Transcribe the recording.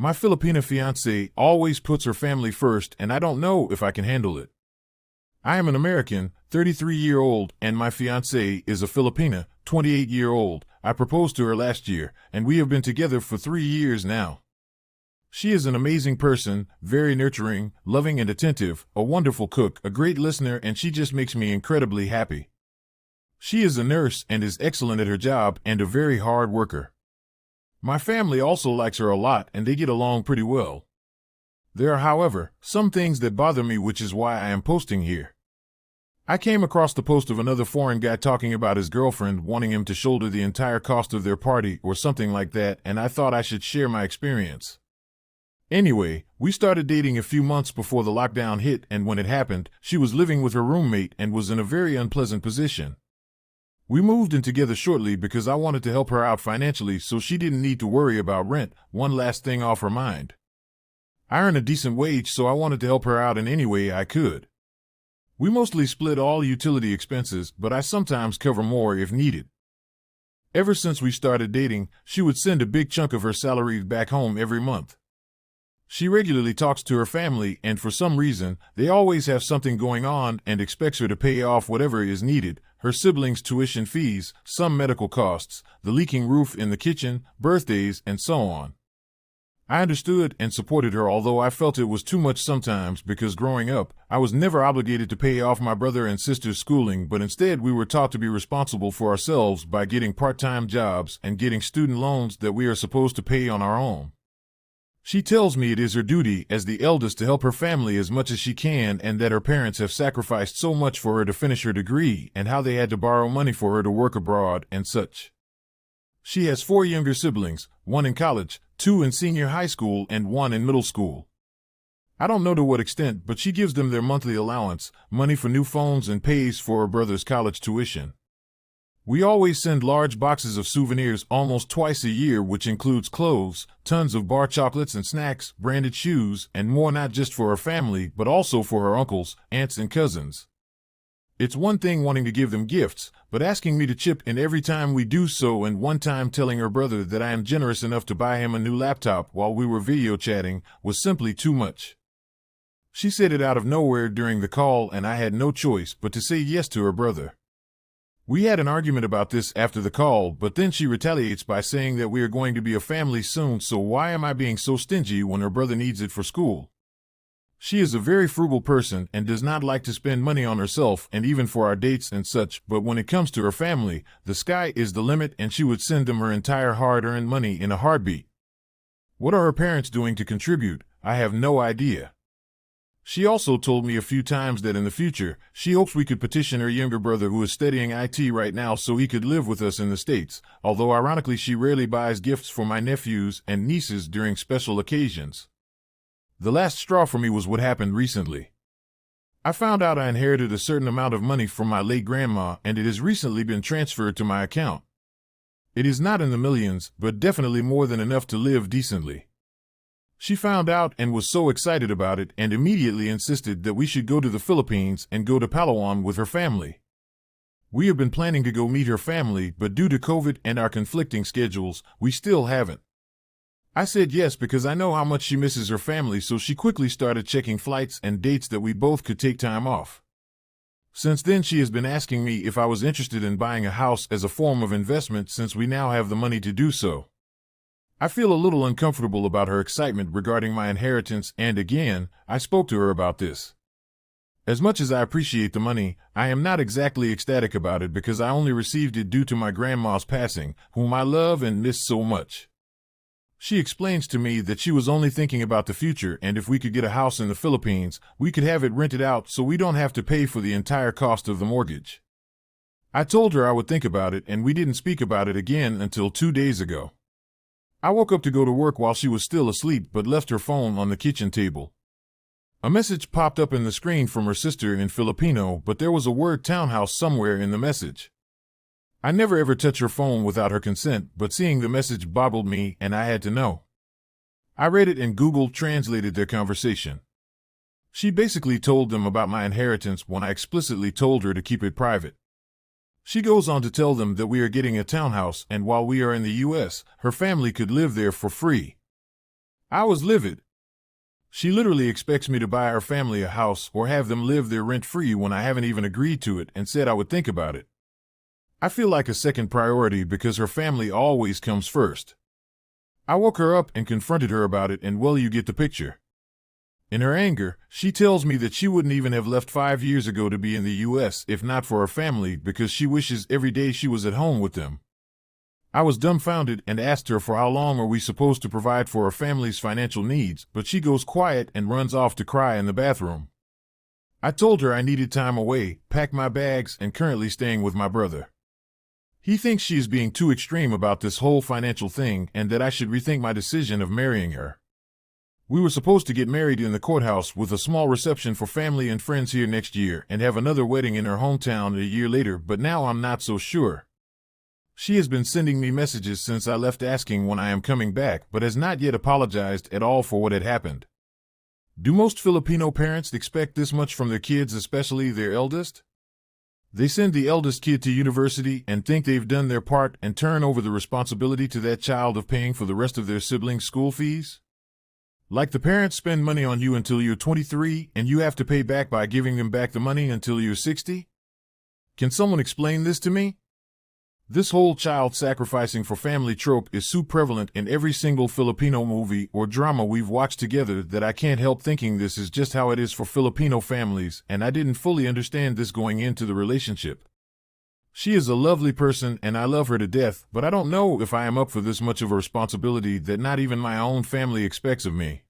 My Filipina fiance always puts her family first, and I don't know if I can handle it. I am an American, 33-year-old, and my fiancée is a Filipina, 28-year-old. I proposed to her last year, and we have been together for 3 years now. She is an amazing person, very nurturing, loving and attentive, a wonderful cook, a great listener, and she just makes me incredibly happy. She is a nurse and is excellent at her job and a very hard worker. My family also likes her a lot, and they get along pretty well. There are, however, some things that bother me, which is why I am posting here. I came across the post of another foreign guy talking about his girlfriend wanting him to shoulder the entire cost of their party or something like that, and I thought I should share my experience. Anyway, we started dating a few months before the lockdown hit, and when it happened, she was living with her roommate and was in a very unpleasant position. We moved in together shortly because I wanted to help her out financially so she didn't need to worry about rent, one last thing off her mind. I earn a decent wage, so I wanted to help her out in any way I could. We mostly split all utility expenses, but I sometimes cover more if needed. Ever since we started dating, she would send a big chunk of her salary back home every month. She regularly talks to her family, and for some reason, they always have something going on and expects her to pay off whatever is needed: her siblings' tuition fees, some medical costs, the leaking roof in the kitchen, birthdays, and so on. I understood and supported her, although I felt it was too much sometimes because growing up, I was never obligated to pay off my brother and sister's schooling, but instead we were taught to be responsible for ourselves by getting part-time jobs and getting student loans that we are supposed to pay on our own. She tells me it is her duty as the eldest to help her family as much as she can, and that her parents have sacrificed so much for her to finish her degree and how they had to borrow money for her to work abroad and such. She has 4 younger siblings, 1 in college, 2 in senior high school, and 1 in middle school. I don't know to what extent, but she gives them their monthly allowance, money for new phones, and pays for her brother's college tuition. We always send large boxes of souvenirs almost twice a year, which includes clothes, tons of bar chocolates and snacks, branded shoes, and more, not just for her family, but also for her uncles, aunts, and cousins. It's one thing wanting to give them gifts, but asking me to chip in every time we do so, and one time telling her brother that I am generous enough to buy him a new laptop while we were video chatting, was simply too much. She said it out of nowhere during the call, and I had no choice but to say yes to her brother. We had an argument about this after the call, but then she retaliates by saying that we are going to be a family soon, so why am I being so stingy when her brother needs it for school? She is a very frugal person and does not like to spend money on herself and even for our dates and such, but when it comes to her family, the sky is the limit, and she would send them her entire hard-earned money in a heartbeat. What are her parents doing to contribute? I have no idea. She also told me a few times that in the future, she hopes we could petition her younger brother, who is studying IT right now, so he could live with us in the States, although ironically she rarely buys gifts for my nephews and nieces during special occasions. The last straw for me was what happened recently. I found out I inherited a certain amount of money from my late grandma, and it has recently been transferred to my account. It is not in the millions, but definitely more than enough to live decently. She found out and was so excited about it and immediately insisted that we should go to the Philippines and go to Palawan with her family. We have been planning to go meet her family, but due to COVID and our conflicting schedules, we still haven't. I said yes because I know how much she misses her family, so she quickly started checking flights and dates that we both could take time off. Since then, she has been asking me if I was interested in buying a house as a form of investment, since we now have the money to do so. I feel a little uncomfortable about her excitement regarding my inheritance, and again, I spoke to her about this. As much as I appreciate the money, I am not exactly ecstatic about it because I only received it due to my grandma's passing, whom I love and miss so much. She explains to me that she was only thinking about the future, and if we could get a house in the Philippines, we could have it rented out so we don't have to pay for the entire cost of the mortgage. I told her I would think about it, and we didn't speak about it again until 2 days ago. I woke up to go to work while she was still asleep, but left her phone on the kitchen table. A message popped up in the screen from her sister in Filipino, but there was a word townhouse somewhere in the message. I never ever touch her phone without her consent, but seeing the message boggled me, and I had to know. I read it and Google translated their conversation. She basically told them about my inheritance when I explicitly told her to keep it private. She goes on to tell them that we are getting a townhouse, and while we are in the U.S., her family could live there for free. I was livid. She literally expects me to buy her family a house or have them live there rent-free when I haven't even agreed to it and said I would think about it. I feel like a second priority because her family always comes first. I woke her up and confronted her about it, and well, you get the picture. In her anger, she tells me that she wouldn't even have left 5 years ago to be in the U.S. if not for her family because she wishes every day she was at home with them. I was dumbfounded and asked her for how long are we supposed to provide for her family's financial needs, but she goes quiet and runs off to cry in the bathroom. I told her I needed time away, packed my bags, and currently staying with my brother. He thinks she is being too extreme about this whole financial thing and that I should rethink my decision of marrying her. We were supposed to get married in the courthouse with a small reception for family and friends here next year and have another wedding in her hometown a year later, but now I'm not so sure. She has been sending me messages since I left asking when I am coming back, but has not yet apologized at all for what had happened. Do most Filipino parents expect this much from their kids, especially their eldest? They send the eldest kid to university and think they've done their part and turn over the responsibility to that child of paying for the rest of their siblings' school fees? Like the parents spend money on you until you're 23 and you have to pay back by giving them back the money until you're 60? Can someone explain this to me? This whole child sacrificing for family trope is so prevalent in every single Filipino movie or drama we've watched together that I can't help thinking this is just how it is for Filipino families, and I didn't fully understand this going into the relationship. She is a lovely person and I love her to death, but I don't know if I am up for this much of a responsibility that not even my own family expects of me.